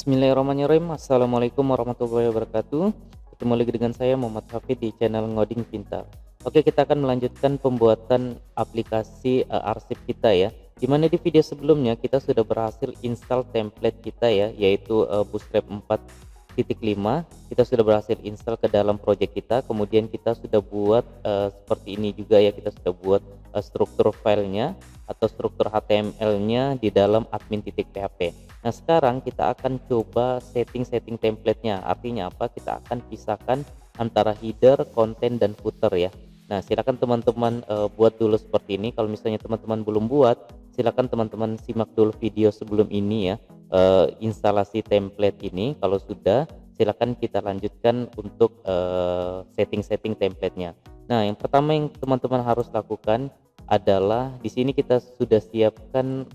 Bismillahirrahmanirrahim. Assalamualaikum warahmatullahi wabarakatuh. Ketemu lagi dengan saya Muhammad Hafid di channel Ngoding Pintar. Oke, kita akan melanjutkan pembuatan aplikasi arsip kita ya. Dimana di video sebelumnya kita sudah berhasil install template kita ya, yaitu Bootstrap 4.5. Kita sudah berhasil install ke dalam project kita. Kemudian kita sudah buat seperti ini juga ya. Kita sudah buat struktur filenya atau struktur HTML-nya di dalam admin.php. Nah, sekarang kita akan coba setting template-nya. Artinya apa? Kita akan pisahkan antara header, konten, dan footer ya. Nah, silakan teman-teman buat dulu seperti ini. Kalau misalnya teman-teman belum buat, silakan teman-teman simak dulu video sebelum ini ya. Instalasi template ini. Kalau sudah, silakan kita lanjutkan untuk setting template-nya. Nah, yang pertama yang teman-teman harus lakukan adalah di sini kita sudah siapkan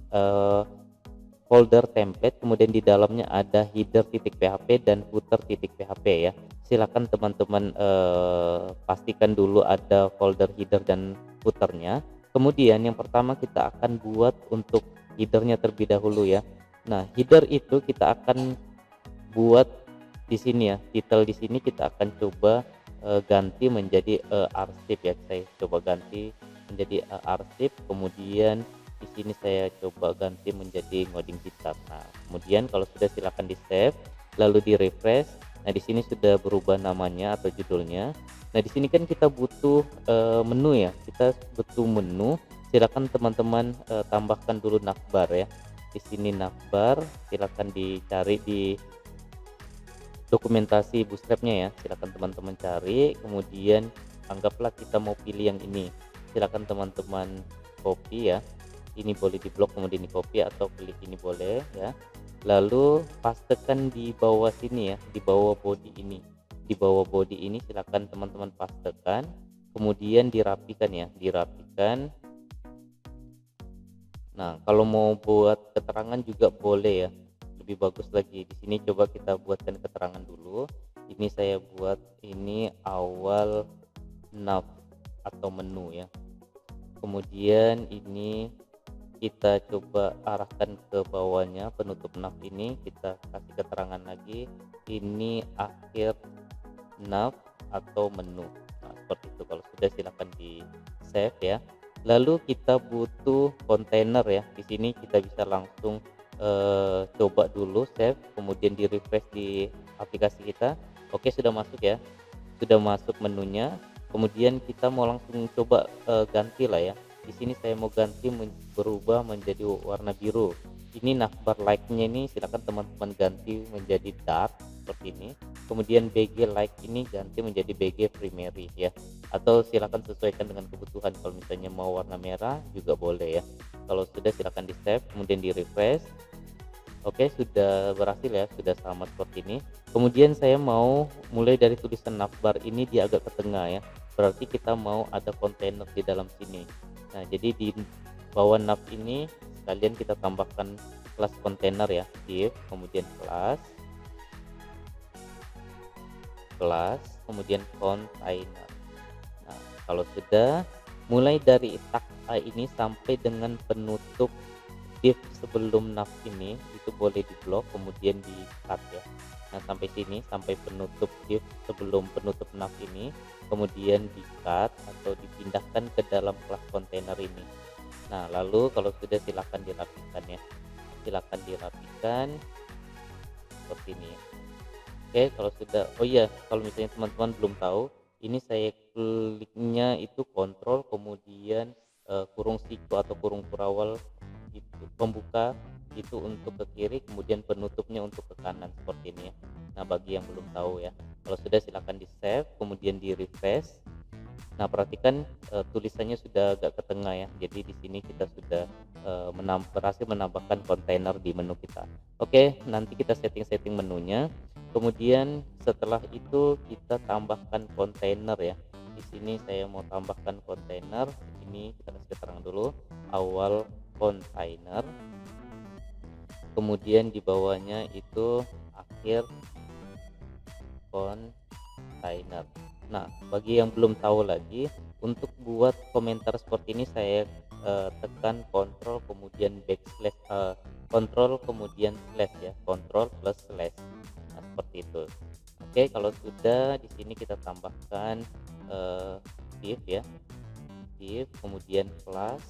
folder template, kemudian di dalamnya ada header.php dan footer.php ya. Silakan teman-teman pastikan dulu ada folder header dan footernya. Kemudian yang pertama kita akan buat untuk headernya terlebih dahulu ya. Nah, header itu kita akan buat di sini ya. Title di sini kita akan coba ganti menjadi arsip ya. Saya coba ganti menjadi arsip, kemudian di sini saya coba ganti menjadi Ngoding Pintar. Nah, kemudian kalau sudah silakan di save, lalu di refresh. Nah, di sini sudah berubah namanya atau judulnya. Nah, di sini kan kita butuh menu ya. Kita butuh menu. Silakan teman-teman tambahkan dulu navbar ya. Di sini navbar, silakan dicari di dokumentasi Bootstrap-nya ya. Silakan teman-teman cari, kemudian anggaplah kita mau pilih yang ini. Silakan teman-teman copy ya. Ini boleh di blok kemudian di copy atau klik ini boleh ya. Lalu pastekan di bawah sini ya, di bawah body ini. Di bawah body ini silakan teman-teman pastekan, kemudian dirapikan ya, dirapikan. Nah, kalau mau buat keterangan juga boleh ya. Lebih bagus lagi. Di sini coba kita buatkan keterangan dulu. Ini saya buat ini awal nav atau menu ya. Kemudian ini kita coba arahkan ke bawahnya, penutup nav ini kita kasih keterangan lagi, ini akhir nav atau menu. Nah, seperti itu. Kalau sudah silakan di save ya. Lalu kita butuh kontainer ya. Di sini kita bisa langsung coba dulu save, kemudian di refresh di aplikasi kita. Oke, sudah masuk ya, sudah masuk menunya. Kemudian kita mau langsung coba ganti lah ya. Di sini saya mau ganti berubah menjadi warna biru. Ini navbar like-nya ini silakan teman-teman ganti menjadi dark seperti ini. Kemudian BG like ini ganti menjadi BG primary ya. Atau silakan sesuaikan dengan kebutuhan. Kalau misalnya mau warna merah juga boleh ya. Kalau sudah silakan di save, kemudian di refresh. Oke, sudah berhasil ya, sudah sama seperti ini. Kemudian saya mau mulai dari tulisan navbar ini dia agak ke tengah ya. Berarti kita mau ada kontainer di dalam sini. Nah, jadi di bawah nav ini sekalian kita tambahkan kelas kontainer ya, div, kemudian kelas, kemudian kontainer. Nah, kalau sudah mulai dari tag A ini sampai dengan penutup div sebelum nav ini itu boleh di blok kemudian di cut ya. Nah, sampai sini sampai penutup div sebelum penutup nav ini kemudian di cut atau dipindahkan ke dalam kelas kontainer ini. Nah, lalu kalau sudah silakan dirapikan ya. Silakan dirapikan seperti ini ya. Oke, kalau sudah, oh iya, kalau misalnya teman-teman belum tahu, ini saya kliknya itu kontrol kemudian kurung siku atau kurung kurawal itu pembuka itu untuk ke kiri, kemudian penutupnya untuk ke kanan seperti ini ya. Nah, bagi yang belum tahu ya, kalau sudah silakan di save kemudian di refresh. Nah, perhatikan tulisannya sudah agak ke tengah ya. Jadi di sini kita sudah berhasil menambahkan kontainer di menu kita. Oke, nanti kita setting menunya. Kemudian setelah itu kita tambahkan kontainer ya. Di sini saya mau tambahkan kontainer. Ini kita kasih keterangan dulu, awal kontainer. Kemudian di bawahnya itu akhir kontainer. Nah, bagi yang belum tahu lagi, untuk buat komentar seperti ini saya tekan kontrol kemudian kontrol kemudian slash ya, kontrol plus slash. Nah, seperti itu. Oke, kalau sudah di sini kita tambahkan div ya, div kemudian class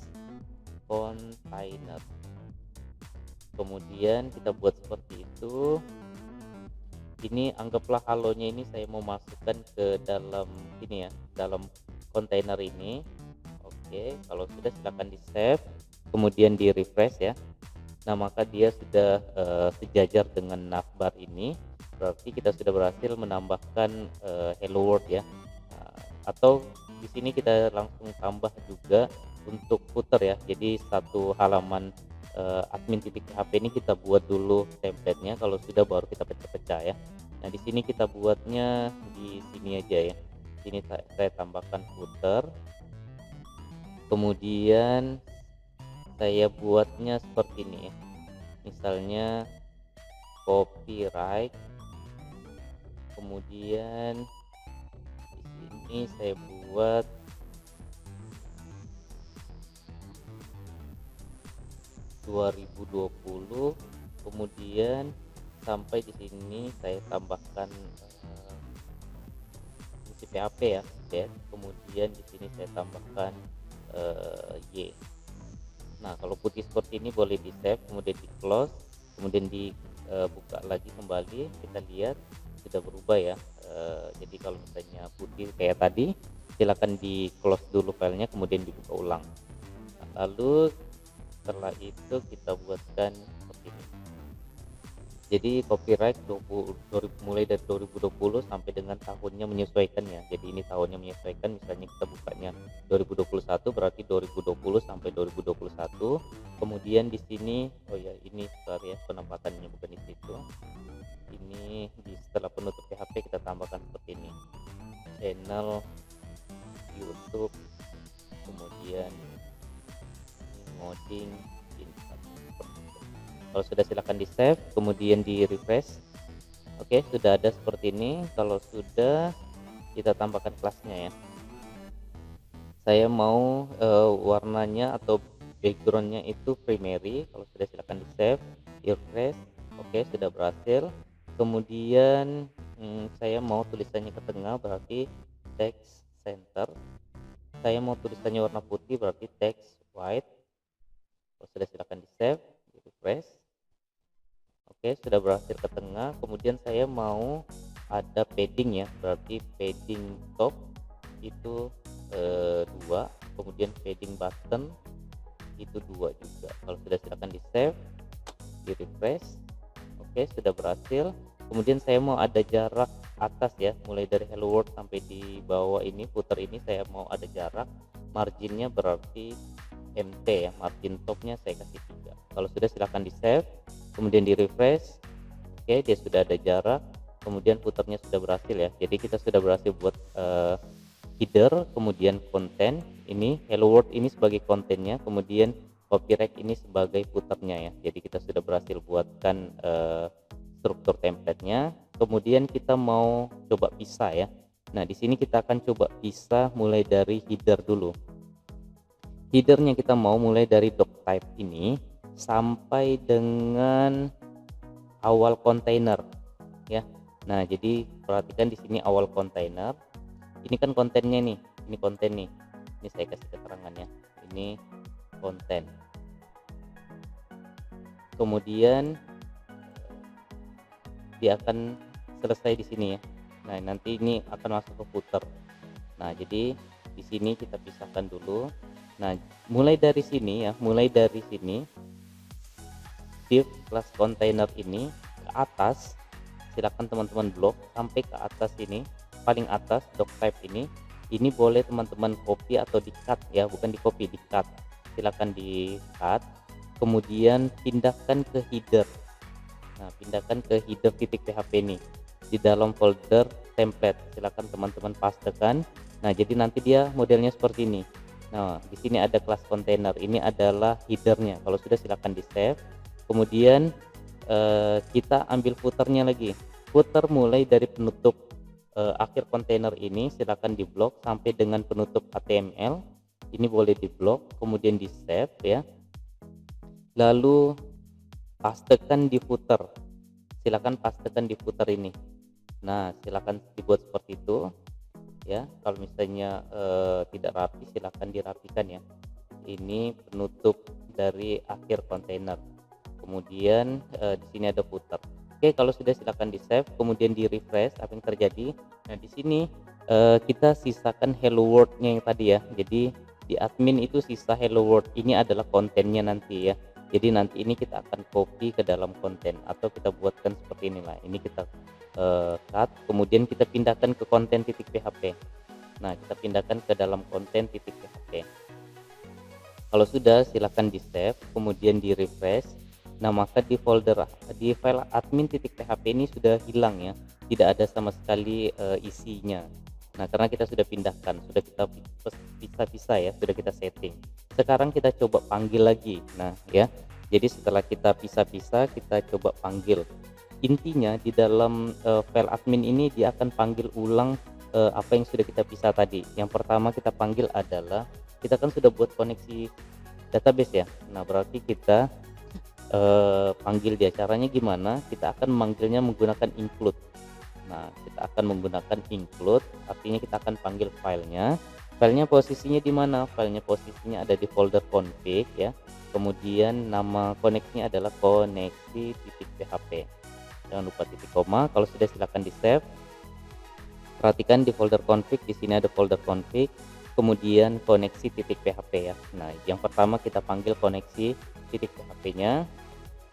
container. Kemudian kita buat seperti itu. Ini anggaplah halonya ini saya mau masukkan ke dalam ini ya, dalam kontainer ini. Oke, kalau sudah silakan di save, kemudian di refresh ya. Nah, maka dia sudah sejajar dengan navbar ini. Berarti kita sudah berhasil menambahkan hello world ya. Atau di sini kita langsung tambah juga untuk footer ya. Jadi satu halaman admin titik PHP ini kita buat dulu template-nya, kalau sudah baru kita pecah-pecah ya. Nah, di sini kita buatnya di sini aja ya. Sini saya tambahkan footer. Kemudian saya buatnya seperti ini ya. Misalnya copyright. Kemudian di sini saya buat (2020), kemudian sampai di sini saya tambahkan fungsi PHP ya, dan kemudian di sini saya tambahkan Y. Nah, kalau putih seperti ini boleh di save, kemudian di close, kemudian dibuka lagi kembali, kita lihat sudah berubah ya. Jadi kalau misalnya putih kayak tadi, silakan di close dulu filenya, kemudian dibuka ulang. Nah, lalu setelah itu kita buatkan seperti ini. Jadi copyright mulai dari 2020 sampai dengan tahunnya menyesuaikan ya. Jadi ini tahunnya menyesuaikan, misalnya kita bukanya 2021, berarti 2020 sampai 2021. Kemudian di sini, oh ya ini sorry ya, penempatannya bukan di situ. Ini setelah penutup PHP kita tambahkan seperti ini. Channel YouTube, kemudian ngoding Pintar. Kalau sudah silakan di save, kemudian di refresh. Oke, sudah ada seperti ini. Kalau sudah, kita tambahkan kelasnya ya. Saya mau warnanya atau backgroundnya itu primary. Kalau sudah silakan di save, di refresh. Oke, sudah berhasil. Kemudian saya mau tulisannya ke tengah, berarti text center. Saya mau tulisannya warna putih, berarti text white. Kalau sudah silakan di save, di refresh. Oke, sudah berhasil ke tengah. Kemudian saya mau ada padding ya, berarti padding top itu 2, kemudian padding button itu 2 juga. Kalau sudah silakan di save, di refresh. Oke, sudah berhasil. Kemudian saya mau ada jarak atas ya, mulai dari hello world sampai di bawah ini footer ini saya mau ada jarak. Marginnya berarti MT ya, margin topnya saya kasih 3. Kalau sudah silakan di save, kemudian di refresh. Oke, dia sudah ada jarak, kemudian footernya sudah berhasil ya. Jadi kita sudah berhasil buat header, kemudian konten ini hello world ini sebagai kontennya, kemudian copyright ini sebagai footernya ya. Jadi kita sudah berhasil buatkan struktur template-nya. Kemudian kita mau coba pisah ya. Nah, di sini kita akan coba pisah mulai dari header dulu. Headernya kita mau mulai dari doc type ini sampai dengan awal kontainer ya. Nah, jadi perhatikan di sini awal kontainer. Ini kan kontennya nih, ini konten nih. Ini saya kasih keterangannya. Ini konten. Kemudian dia akan selesai di sini ya. Nah, nanti ini akan masuk ke footer. Nah, jadi di sini kita pisahkan dulu. Nah, mulai dari sini ya, mulai dari sini div class container ini ke atas, silakan teman-teman blok sampai ke atas ini, paling atas doc type ini boleh teman-teman copy atau di cut ya, bukan di copy, di cut. Silakan di cut, kemudian pindahkan ke header. Nah, pindahkan ke header titik PHP ini di dalam folder template. Silakan teman-teman pastekan. Nah, jadi nanti dia modelnya seperti ini. Nah, di sini ada kelas kontainer. Ini adalah headernya. Kalau sudah silakan di save. Kemudian kita ambil footernya lagi. Footer mulai dari penutup akhir kontainer ini silakan di blok sampai dengan penutup HTML. Ini boleh di blok, kemudian di save ya. Lalu pastekan di footer, silakan pastekan di footer ini. Nah, silakan dibuat seperti itu ya. Kalau misalnya tidak rapi, silakan dirapikan ya. Ini penutup dari akhir kontainer. Kemudian di sini ada footer. Oke, kalau sudah silakan di save, kemudian di refresh. Apa yang terjadi? Nah, di sini kita sisakan hello world-nya yang tadi ya. Jadi di admin itu sisa hello world, ini adalah kontennya nanti ya. Jadi nanti ini kita akan copy ke dalam konten atau kita buatkan seperti inilah. Ini kita cut, kemudian kita pindahkan ke konten titik php. Nah, kita pindahkan ke dalam konten titik php. Kalau sudah, silakan di save, kemudian di refresh. Nah, maka di file admin.php ini sudah hilang ya, tidak ada sama sekali isinya. Nah, karena kita sudah pindahkan, sudah kita pisah-pisah ya, sudah kita setting. Sekarang kita coba panggil lagi. Nah ya, jadi setelah kita pisah-pisah, kita coba panggil. Intinya di dalam file admin ini dia akan panggil ulang apa yang sudah kita pisah tadi. Yang pertama kita panggil adalah, kita kan sudah buat koneksi database ya. Nah, berarti kita panggil dia. Caranya gimana? Kita akan memanggilnya menggunakan include. Nah, kita akan menggunakan include, artinya kita akan panggil filenya. Filenya posisinya di mana? Filenya posisinya ada di folder config ya. Kemudian nama koneksinya adalah koneksi.php. Jangan lupa titik koma. Kalau sudah, silakan di save. Perhatikan di folder config, di sini ada folder config, kemudian koneksi.php ya. Nah, yang pertama kita panggil koneksi.php-nya.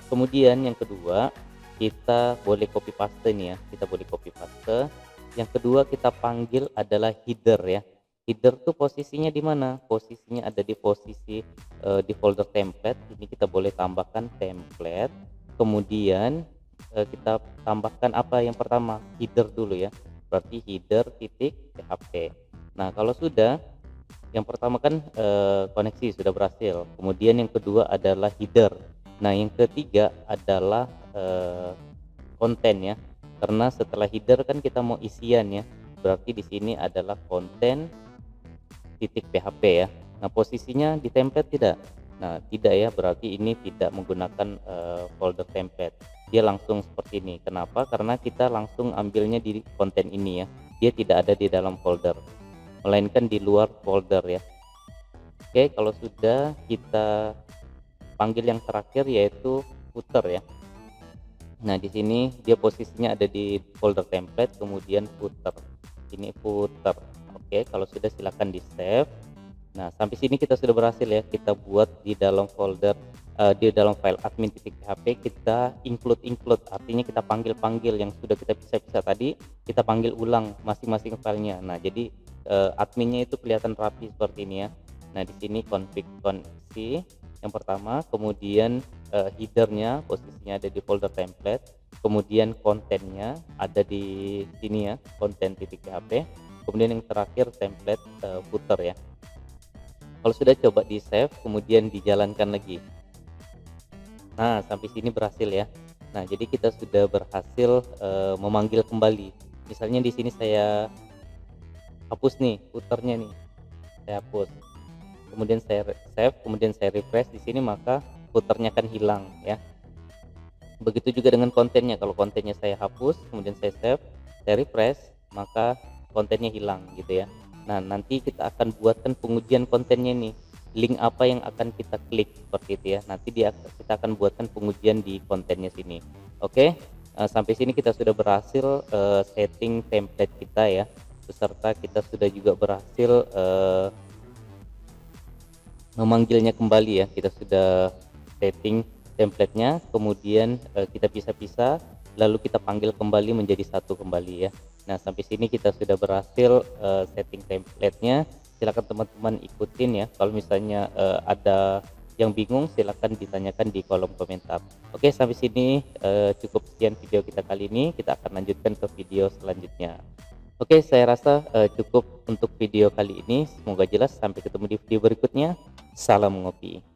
Kemudian yang kedua, kita boleh copy paste nih ya. Kita boleh copy paste. Yang kedua kita panggil adalah header ya. Header tuh posisinya di mana? Posisinya ada di posisi di folder template. Ini kita boleh tambahkan template. Kemudian kita tambahkan apa yang pertama? Header dulu ya. Berarti header.php. Nah, kalau sudah, yang pertama kan koneksi sudah berhasil. Kemudian yang kedua adalah header. Nah, yang ketiga adalah konten ya. Karena setelah header kan kita mau isian ya. Berarti di sini adalah konten titik php ya. Nah, posisinya di template tidak. Nah, tidak ya, berarti ini tidak menggunakan folder template. Dia langsung seperti ini. Kenapa? Karena kita langsung ambilnya di konten ini ya. Dia tidak ada di dalam folder, melainkan di luar folder ya. Oke, kalau sudah, kita panggil yang terakhir yaitu footer ya. Nah, di sini dia posisinya ada di folder template, kemudian footer. Ini footer. Oke, kalau sudah, silakan di save. Nah, sampai sini kita sudah berhasil ya. Kita buat di dalam folder di dalam file admin.php, kita include, artinya kita panggil yang sudah kita pisah-pisah tadi, kita panggil ulang masing-masing filenya. Nah, jadi adminnya itu kelihatan rapi seperti ini ya. Nah, di sini config koneksi yang pertama, kemudian headernya posisinya ada di folder template, kemudian kontennya ada di sini ya, konten.php, kemudian yang terakhir template footer ya. Kalau sudah, coba di save, kemudian dijalankan lagi. Nah, sampai sini berhasil ya. Nah, jadi kita sudah berhasil memanggil kembali. Misalnya di sini saya hapus nih footernya nih, saya hapus. Kemudian saya save, kemudian saya refresh di sini, maka footernya akan hilang ya. Begitu juga dengan kontennya. Kalau kontennya saya hapus, kemudian saya save, saya refresh, maka kontennya hilang gitu ya. Nah, nanti kita akan buatkan pengujian kontennya nih. Link apa yang akan kita klik seperti itu ya. Nanti kita akan buatkan pengujian di kontennya sini. Oke, sampai sini kita sudah berhasil setting template kita ya. Beserta kita sudah juga berhasil memanggilnya kembali ya. Kita sudah setting templatenya, kemudian kita pisah-pisah, lalu kita panggil kembali menjadi satu kembali ya. Nah, sampai sini kita sudah berhasil setting templatenya. Silakan teman-teman ikutin ya. Kalau misalnya ada yang bingung, silakan ditanyakan di kolom komentar. Oke, sampai sini cukup sekian video kita kali ini. Kita akan lanjutkan ke video selanjutnya. Oke, saya rasa cukup untuk video kali ini. Semoga jelas. Sampai ketemu di video berikutnya. Salam ngopi.